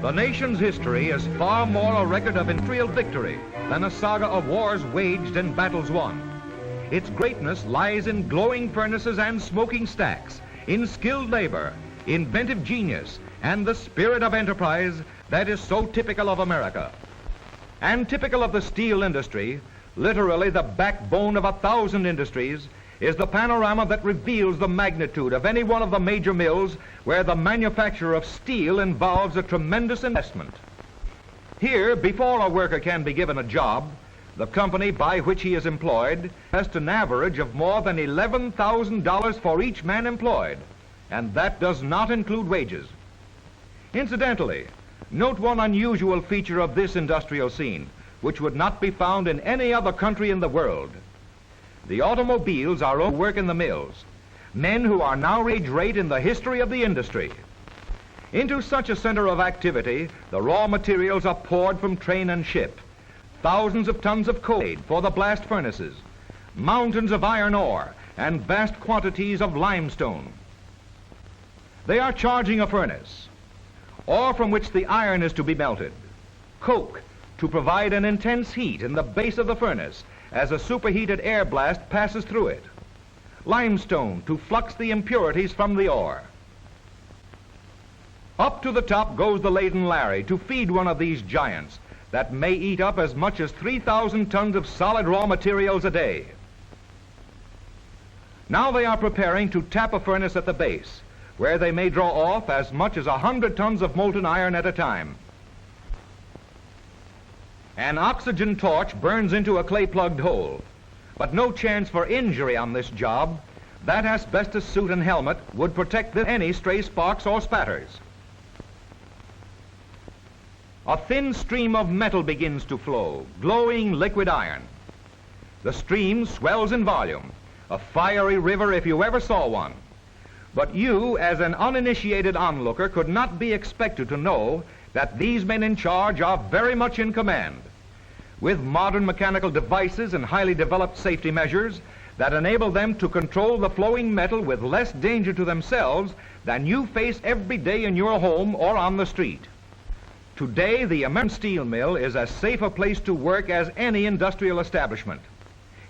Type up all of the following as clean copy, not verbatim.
The nation's history is far more a record of industrial victory than a saga of wars waged and battles won. Its greatness lies in glowing furnaces and smoking stacks, in skilled labor, inventive genius, and the spirit of enterprise that is so typical of America. And typical of the steel industry, literally the backbone of 1,000 industries, is the panorama that reveals the magnitude of any one of the major mills where the manufacture of steel involves a tremendous investment. Here, before a worker can be given a job, the company by which he is employed has an average of more than $11,000 for each man employed, and that does not include wages. Incidentally, note one unusual feature of this industrial scene, which would not be found in any other country in the world. The automobiles are who work in the mills, men who are now age rate in the history of the industry. Into such a center of activity, the raw materials are poured from train and ship. Thousands of tons of coal for the blast furnaces, mountains of iron ore, and vast quantities of limestone. They are charging a furnace, ore from which the iron is to be melted, coke to provide an intense heat in the base of the furnace as a superheated air blast passes through it, limestone to flux the impurities from the ore. Up to the top goes the laden Larry to feed one of these giants that may eat up as much as 3,000 tons of solid raw materials a day. Now they are preparing to tap a furnace at the base, where they may draw off as much as 100 tons of molten iron at a time. An oxygen torch burns into a clay-plugged hole, but no chance for injury on this job. That asbestos suit and helmet would protect any stray sparks or spatters. A thin stream of metal begins to flow, glowing liquid iron. The stream swells in volume, a fiery river if you ever saw one. But you, as an uninitiated onlooker, could not be expected to know that these men in charge are very much in command, with modern mechanical devices and highly developed safety measures that enable them to control the flowing metal with less danger to themselves than you face every day in your home or on the street. Today, the American steel mill is as safe a place to work as any industrial establishment.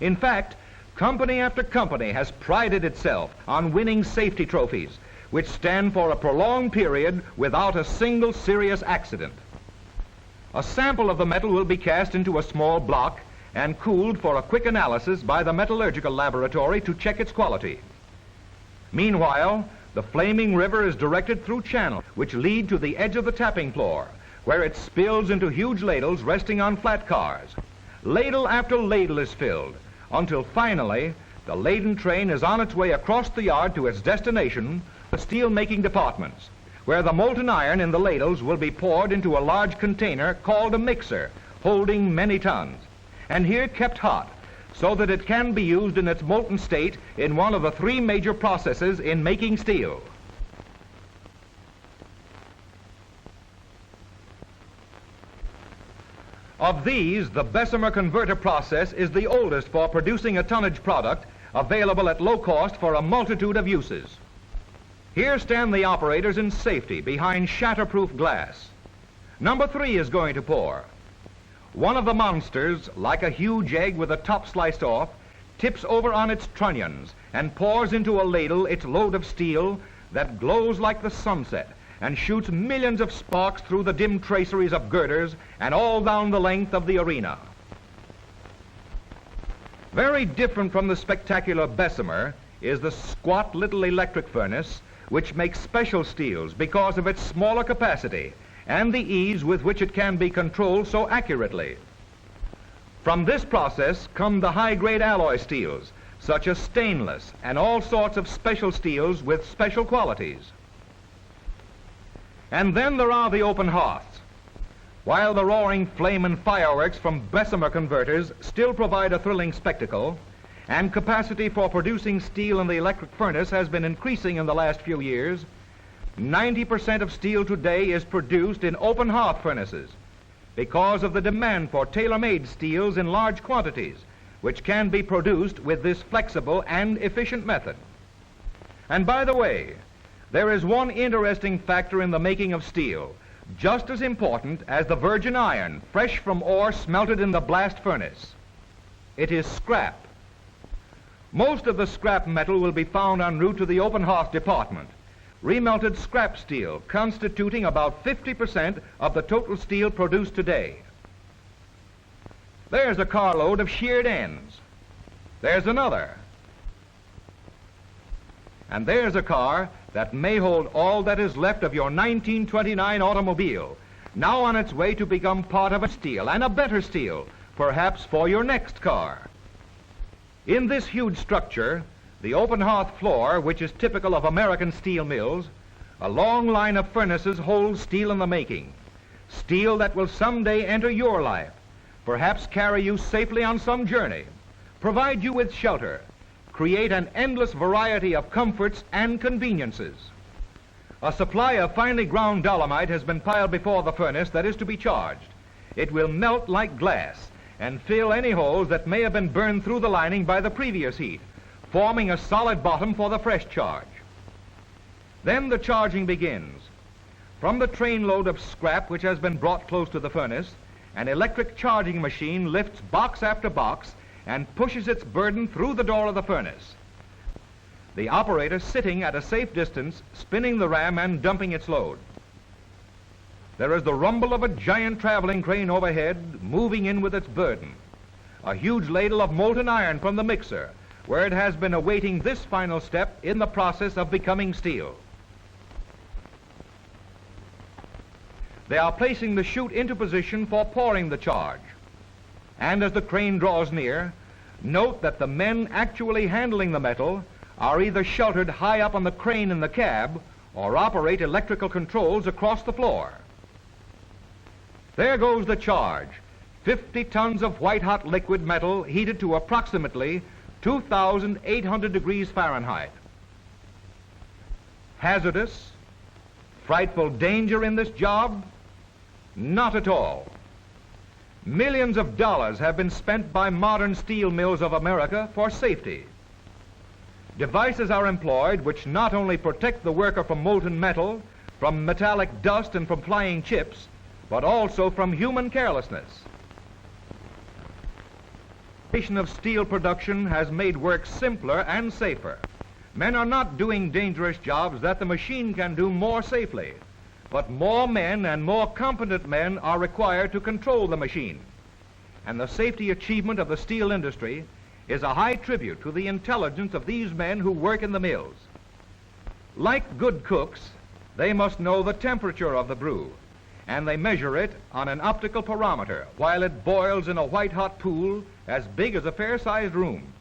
In fact, company after company has prided itself on winning safety trophies, which stand for a prolonged period without a single serious accident. A sample of the metal will be cast into a small block and cooled for a quick analysis by the metallurgical laboratory to check its quality. Meanwhile, the flaming river is directed through channels which lead to the edge of the tapping floor, where it spills into huge ladles resting on flat cars. Ladle after ladle is filled, until finally the laden train is on its way across the yard to its destination, the steel-making departments, where the molten iron in the ladles will be poured into a large container called a mixer, holding many tons, and here kept hot, so that it can be used in its molten state in one of the three major processes in making steel. Of these, the Bessemer converter process is the oldest for producing a tonnage product available at low cost for a multitude of uses. Here stand the operators in safety behind shatterproof glass. Number 3 is going to pour. One of the monsters, like a huge egg with the top sliced off, tips over on its trunnions and pours into a ladle its load of steel that glows like the sunset and shoots millions of sparks through the dim traceries of girders and all down the length of the arena. Very different from the spectacular Bessemer is the squat little electric furnace, which makes special steels because of its smaller capacity and the ease with which it can be controlled so accurately. From this process come the high-grade alloy steels, such as stainless and all sorts of special steels with special qualities. And then there are the open hearths. While the roaring flame and fireworks from Bessemer converters still provide a thrilling spectacle, and capacity for producing steel in the electric furnace has been increasing in the last few years, 90% of steel today is produced in open hearth furnaces because of the demand for tailor-made steels in large quantities, which can be produced with this flexible and efficient method. And by the way, there is one interesting factor in the making of steel, just as important as the virgin iron fresh from ore smelted in the blast furnace. It is scrap. Most of the scrap metal will be found en route to the open hearth department. Remelted scrap steel constituting about 50% of the total steel produced today. There's a carload of sheared ends. There's another. And there's a car that may hold all that is left of your 1929 automobile, now on its way to become part of a steel, and a better steel, perhaps for your next car. In this huge structure, the open hearth floor, which is typical of American steel mills, a long line of furnaces holds steel in the making. Steel that will someday enter your life, perhaps carry you safely on some journey, provide you with shelter, create an endless variety of comforts and conveniences. A supply of finely ground dolomite has been piled before the furnace that is to be charged. It will melt like glass and fill any holes that may have been burned through the lining by the previous heat, forming a solid bottom for the fresh charge. Then the charging begins. From the trainload of scrap which has been brought close to the furnace, an electric charging machine lifts box after box and pushes its burden through the door of the furnace. The operator sitting at a safe distance, spinning the ram and dumping its load. There is the rumble of a giant traveling crane overhead, moving in with its burden. A huge ladle of molten iron from the mixer, where it has been awaiting this final step in the process of becoming steel. They are placing the chute into position for pouring the charge. And as the crane draws near, note that the men actually handling the metal are either sheltered high up on the crane in the cab or operate electrical controls across the floor. There goes the charge, 50 tons of white-hot liquid metal heated to approximately 2,800 degrees Fahrenheit. Hazardous? Frightful danger in this job? Not at all. Millions of dollars have been spent by modern steel mills of America for safety. Devices are employed which not only protect the worker from molten metal, from metallic dust and from flying chips, but also from human carelessness. Of steel production has made work simpler and safer. Men are not doing dangerous jobs that the machine can do more safely, but more men and more competent men are required to control the machine. And the safety achievement of the steel industry is a high tribute to the intelligence of these men who work in the mills. Like good cooks, they must know the temperature of the brew, and they measure it on an optical barometer while it boils in a white-hot pool as big as a fair-sized room.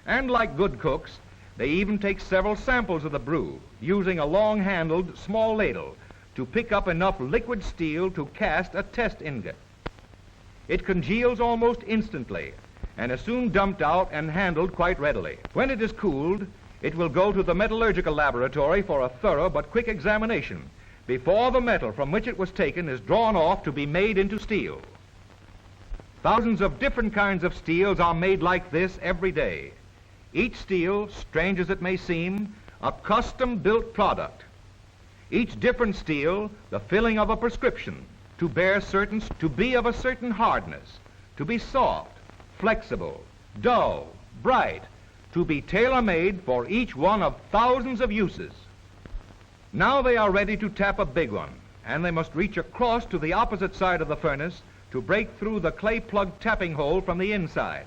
And like good cooks, They even take several samples of the brew, using a long-handled small ladle to pick up enough liquid steel to cast a test ingot. It congeals almost instantly and is soon dumped out and handled quite readily. When it is cooled, it will go to the metallurgical laboratory for a thorough but quick examination before the metal from which it was taken is drawn off to be made into steel. Thousands of different kinds of steels are made like this every day. Each steel, strange as it may seem, a custom-built product. Each different steel, the filling of a prescription, to be of a certain hardness, to be soft, flexible, dull, bright, to be tailor-made for each one of thousands of uses. Now they are ready to tap a big one, and they must reach across to the opposite side of the furnace to break through the clay plug tapping hole from the inside.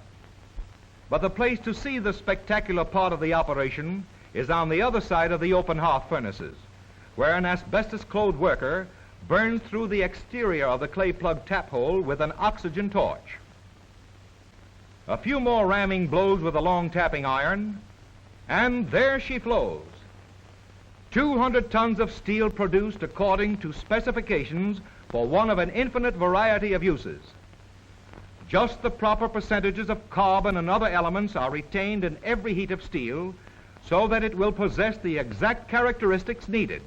But the place to see the spectacular part of the operation is on the other side of the open hearth furnaces, where an asbestos-clothed worker burns through the exterior of the clay plug tap hole with an oxygen torch. A few more ramming blows with a long tapping iron, and there she flows. 200 tons of steel produced according to specifications for one of an infinite variety of uses. Just the proper percentages of carbon and other elements are retained in every heat of steel so that it will possess the exact characteristics needed.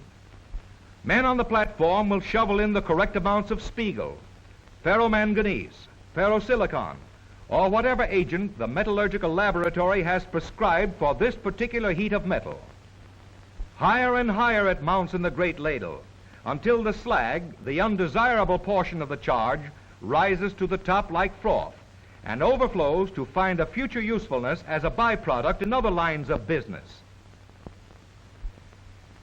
Men on the platform will shovel in the correct amounts of spiegel, ferromanganese, ferrosilicon, or whatever agent the metallurgical laboratory has prescribed for this particular heat of metal. Higher and higher it mounts in the great ladle until the slag, the undesirable portion of the charge, rises to the top like froth and overflows to find a future usefulness as a byproduct in other lines of business.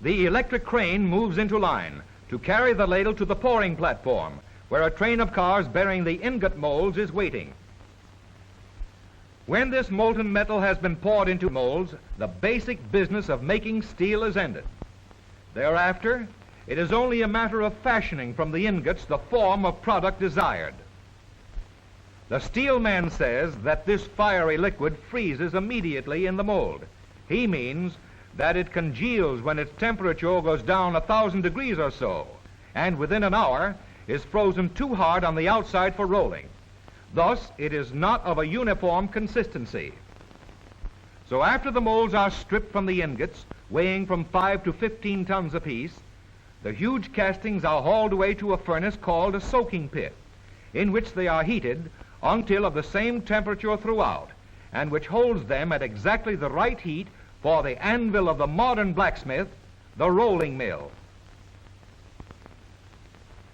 The electric crane moves into line to carry the ladle to the pouring platform, where a train of cars bearing the ingot molds is waiting. When this molten metal has been poured into molds, the basic business of making steel is ended. Thereafter, it is only a matter of fashioning from the ingots the form of product desired. The steel man says that this fiery liquid freezes immediately in the mold. He means that it congeals when its temperature goes down 1,000 degrees or so, and within an hour is frozen too hard on the outside for rolling. Thus, it is not of a uniform consistency. So after the molds are stripped from the ingots, weighing from 5 to 15 tons apiece, the huge castings are hauled away to a furnace called a soaking pit, in which they are heated until of the same temperature throughout, and which holds them at exactly the right heat for the anvil of the modern blacksmith, the rolling mill.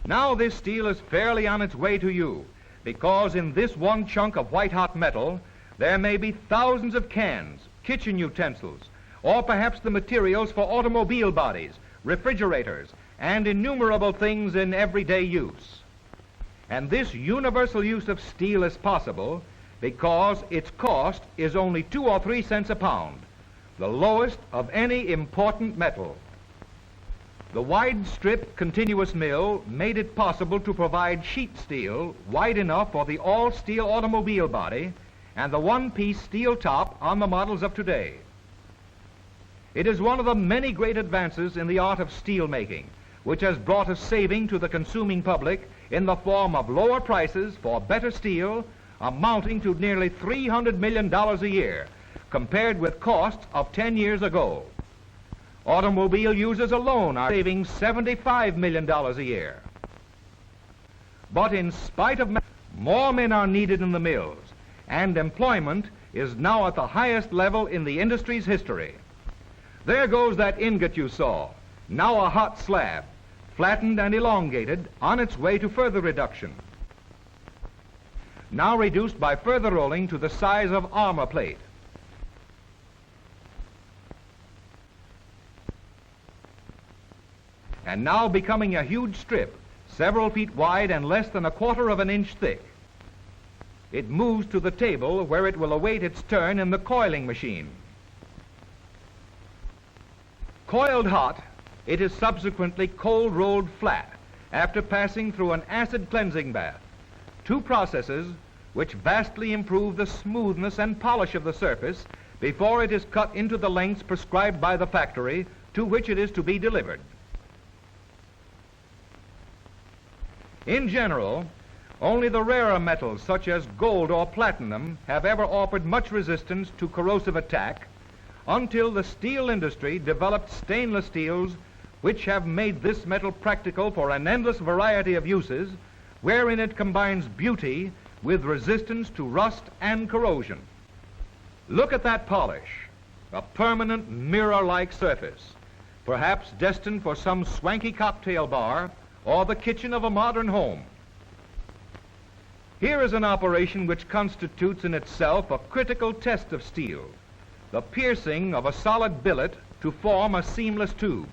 Now this steel is fairly on its way to you, because in this one chunk of white-hot metal there may be thousands of cans, kitchen utensils, or perhaps the materials for automobile bodies, refrigerators, and innumerable things in everyday use. And this universal use of steel is possible because its cost is only 2 or 3 cents a pound, the lowest of any important metal. The wide strip continuous mill made it possible to provide sheet steel wide enough for the all-steel automobile body and the one-piece steel top on the models of today. It is one of the many great advances in the art of steel making, which has brought a saving to the consuming public in the form of lower prices for better steel, amounting to nearly $300 million a year, compared with costs of 10 years ago. Automobile users alone are saving $75 million a year. But in spite of more men are needed in the mills, and employment is now at the highest level in the industry's history. There goes that ingot you saw, now a hot slab, flattened and elongated, on its way to further reduction. Now reduced by further rolling to the size of armor plate. And now becoming a huge strip, several feet wide and less than 1/4 of an inch thick. It moves to the table where it will await its turn in the coiling machine. Coiled hot, it is subsequently cold rolled flat after passing through an acid cleansing bath, 2 processes which vastly improve the smoothness and polish of the surface before it is cut into the lengths prescribed by the factory to which it is to be delivered. In general, only the rarer metals such as gold or platinum have ever offered much resistance to corrosive attack until the steel industry developed stainless steels which have made this metal practical for an endless variety of uses wherein it combines beauty with resistance to rust and corrosion. Look at that polish, a permanent mirror-like surface, perhaps destined for some swanky cocktail bar or the kitchen of a modern home. Here is an operation which constitutes in itself a critical test of steel, the piercing of a solid billet to form a seamless tube.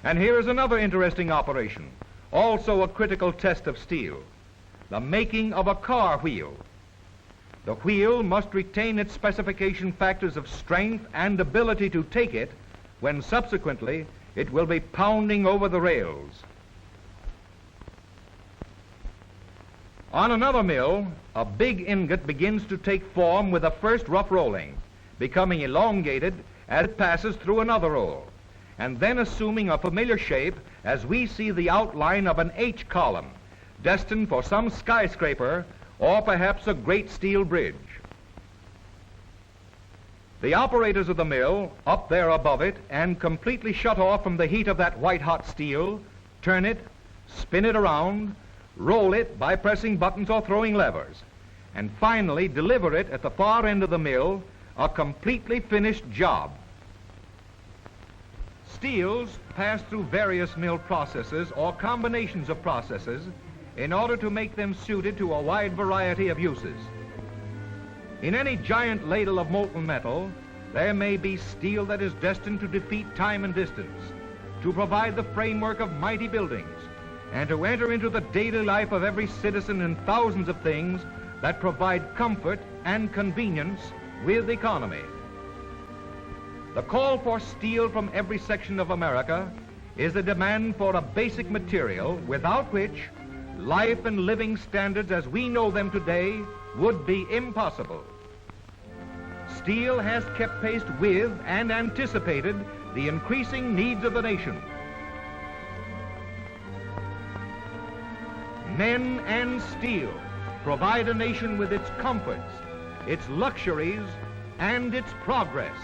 And here is another interesting operation, also a critical test of steel, the making of a car wheel. The wheel must retain its specification factors of strength and ability to take it when subsequently it will be pounding over the rails. On another mill, a big ingot begins to take form with a first rough rolling, becoming elongated as it passes through another roll, and then assuming a familiar shape as we see the outline of an H column, destined for some skyscraper or perhaps a great steel bridge. The operators of the mill, up there above it and completely shut off from the heat of that white-hot steel, turn it, spin it around, roll it by pressing buttons or throwing levers, and finally deliver it at the far end of the mill, a completely finished job. Steels pass through various mill processes or combinations of processes in order to make them suited to a wide variety of uses. In any giant ladle of molten metal, there may be steel that is destined to defeat time and distance, to provide the framework of mighty buildings, and to enter into the daily life of every citizen in thousands of things that provide comfort and convenience with economy. The call for steel from every section of America is the demand for a basic material without which life and living standards as we know them today would be impossible. Steel has kept pace with and anticipated the increasing needs of the nation. Men and steel provide a nation with its comforts, its luxuries, and its progress.